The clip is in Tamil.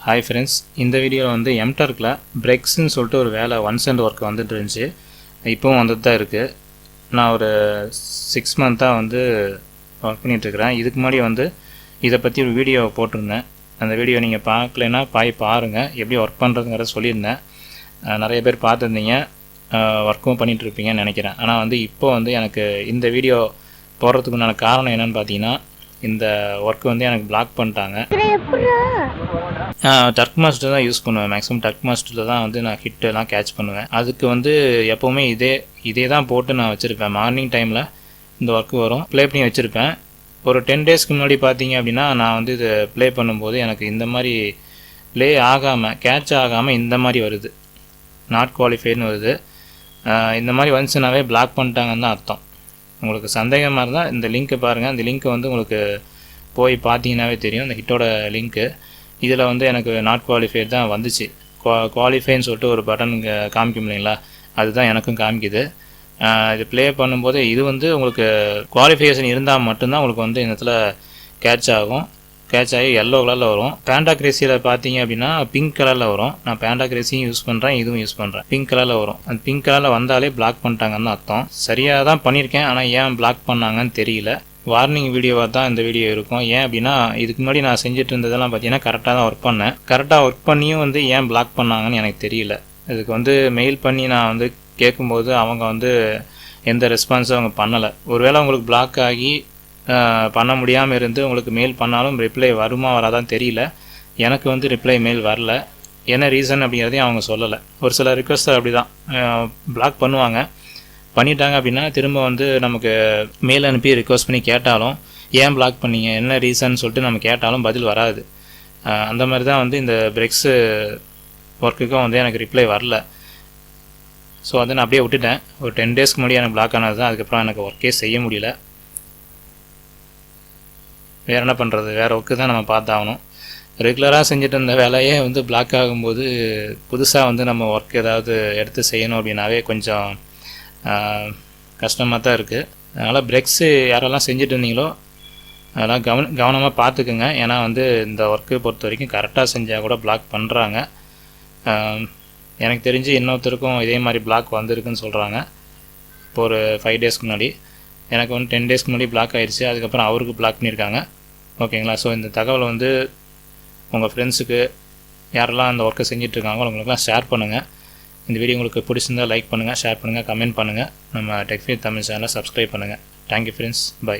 Hi friends, இந்த வீடியோவில் வந்து Mturkல Brexன்னு சொல்லிட்டு ஒரு வேலை ஒன்ஸ் அண்ட் ஒர்க் வந்துட்டு இருந்துச்சு. இப்போவும் வந்துட்டு தான் இருக்குது. நான் ஒரு 6 மந்த்தாக வந்து ஒர்க் பண்ணிகிட்ருக்கிறேன். இதுக்கு முன்னாடி வந்து இதை பற்றி ஒரு வீடியோ போட்டிருந்தேன். அந்த வீடியோ நீங்கள் பார்க்கலைன்னா பாருங்கள், எப்படி ஒர்க் பண்ணுறதுங்கிறத சொல்லியிருந்தேன். நிறைய பேர் பார்த்துருந்தீங்க, ஒர்க்கும் பண்ணிகிட்ருப்பீங்கன்னு நினைக்கிறேன். ஆனால் வந்து இப்போ வந்து எனக்கு இந்த வீடியோ போடுறதுக்குண்டான காரணம் என்னென்னு பார்த்தீங்கன்னா, இந்த ஒர்க் வந்து எனக்கு பிளாக் பண்ணிட்டாங்க. டர்க் மாஸ்டர் தான் யூஸ் பண்ணுவேன். மேக்ஸிமம் டர்க் மாஸ்டரில் தான் வந்து நான் ஹிட்டெல்லாம் கேட்ச் பண்ணுவேன். அதுக்கு வந்து எப்போவுமே இதே தான் போட்டு நான் வச்சுருப்பேன். மார்னிங் டைமில் இந்த ஒர்க்கு வரும், ப்ளே பண்ணி வச்சுருப்பேன். ஒரு 10 டேஸ்க்கு முன்னாடி பார்த்தீங்க அப்படின்னா, நான் வந்து இதை ப்ளே பண்ணும்போது எனக்கு இந்த மாதிரி ப்ளே ஆகாமல், கேட்ச் ஆகாமல் இந்த மாதிரி வருது, நாட் குவாலிஃபைடுன்னு வருது. இந்த மாதிரி வந்துச்சுனாவே பிளாக் பண்ணிட்டாங்கன்னு தான் அர்த்தம். உங்களுக்கு சந்தேகமாக இருந்தால் இந்த லிங்க்கை பாருங்கள். அந்த லிங்க்கை வந்து உங்களுக்கு போய் பார்த்தீங்கன்னாவே தெரியும், இந்த ஹிட்டோட லிங்க்கு. இதில் வந்து எனக்கு நாட் குவாலிஃபைடு தான் வந்துச்சு. குவாலிஃபைன்னு சொல்லிட்டு ஒரு பட்டன் காமிக்கும் இல்லைங்களா, அதுதான் எனக்கும் காமிக்குது. இது ப்ளே பண்ணும்போது இது வந்து உங்களுக்கு குவாலிஃபிகேஷன் இருந்தால் மட்டும்தான் உங்களுக்கு வந்து இந்த இடத்துல கேட்ச் ஆகும். கேட்ச் ஆகி எல்லோ கலரில் வரும். பேண்டா கிரேசியில் பார்த்தீங்க அப்படின்னா பிங்க் கலரில் வரும். நான் பேண்டா கிரேசியும் யூஸ் பண்ணுறேன், இதுவும் யூஸ் பண்ணுறேன். பிங்க் கலரில் வரும். அந்த பிங்க் கலரில் வந்தாலே பிளாக் பண்ணிட்டாங்கன்னு அர்த்தம். சரியாக தான் பண்ணியிருக்கேன், ஆனால் ஏன் பிளாக் பண்ணாங்கன்னு தெரியல. வார்னிங் வீடியோவாக தான் இந்த வீடியோ இருக்கும். ஏன் அப்படின்னா, இதுக்கு முன்னாடி நான் செஞ்சுட்டு இருந்ததெல்லாம் பார்த்தீங்கன்னா கரெக்டாக தான் ஒர்க் பண்ணேன். கரெக்டாக ஒர்க் பண்ணியும் வந்து ஏன் பிளாக் பண்ணாங்கன்னு எனக்கு தெரியல. இதுக்கு வந்து மெயில் பண்ணி நான் வந்து கேட்கும்போது அவங்க வந்து எந்த ரெஸ்பான்ஸும் அவங்க பண்ணலை. ஒருவேளை உங்களுக்கு பிளாக் ஆகி பண்ண முடியாமல் இருந்து உங்களுக்கு மெயில் பண்ணாலும் ரிப்ளை வருமா வராதான் தெரியல. எனக்கு வந்து ரிப்ளை மெயில் வரல. என்ன ரீசன் அப்படிங்கிறதையும் அவங்க சொல்லலை. ஒரு சில ரிக்வெஸ்ட் அப்படி தான் பிளாக் பண்ணிட்டாங்க அப்படின்னா திரும்ப வந்து நமக்கு மெயில் அனுப்பி ரிக்வெஸ்ட் பண்ணி கேட்டாலும் ஏன் பிளாக் பண்ணீங்க, என்ன ரீசன் சொல்லிட்டு நம்ம கேட்டாலும் பதில் வராது. அந்த மாதிரி தான் வந்து இந்த பிரெக்ஸு ஒர்க்குக்கும் வந்து எனக்கு ரிப்ளை வரல. ஸோ அதை நான் அப்படியே விட்டுட்டேன். ஒரு 10 டேஸ்க்கு முன்னாடி எனக்கு பிளாக் ஆனது தான். அதுக்கப்புறம் எனக்கு ஒர்க்கே செய்ய முடியல. வேறு என்ன பண்ணுறது, வேறு ஒர்க்கு தான் நம்ம பார்த்தாகணும். ரெகுலராக செஞ்சுட்டு இருந்த வேலையே வந்து பிளாக் ஆகும்போது புதுசாக வந்து நம்ம ஒர்க் ஏதாவது எடுத்து செய்யணும் அப்படின்னாவே கொஞ்சம் கஷ்டமாக தான் இருக்குது. அதனால் பிரெக்ஸு யாரெல்லாம் செஞ்சுட்டு இருந்தீங்களோ அதெல்லாம் கவனமாக பார்த்துக்குங்க. ஏன்னா வந்து இந்த ஒர்க்கு பொறுத்த வரைக்கும் கரெக்டாக செஞ்சால் கூட பிளாக் பண்ணுறாங்க. எனக்கு தெரிஞ்சு இன்னொருத்தருக்கும் இதே மாதிரி பிளாக் வந்திருக்குன்னு சொல்கிறாங்க. இப்போ ஒரு 5 டேஸ்க்கு முன்னாடி எனக்கு வந்து 10 டேஸ்க்கு முன்னாடி பிளாக் ஆகிடுச்சு. அதுக்கப்புறம் அவருக்கு பிளாக் பண்ணியிருக்காங்க. ஓகேங்களா. ஸோ இந்த தகவலை வந்து உங்கள் ஃப்ரெண்ட்ஸுக்கு யாரெல்லாம் அந்த ஒர்க்கை செஞ்சிட்ருக்காங்களோ அவங்களுக்குலாம் ஷேர் பண்ணுங்கள். இந்த வீடியோ உங்களுக்கு பிடிச்சிருந்தால் லைக் பண்ணுங்கள், ஷேர் பண்ணுங்கள், கமெண்ட் பண்ணுங்கள். நம்ம டெக் தமிழ் சேனலை சப்ஸ்கிரைப் பண்ணுங்கள். Thank you friends, by.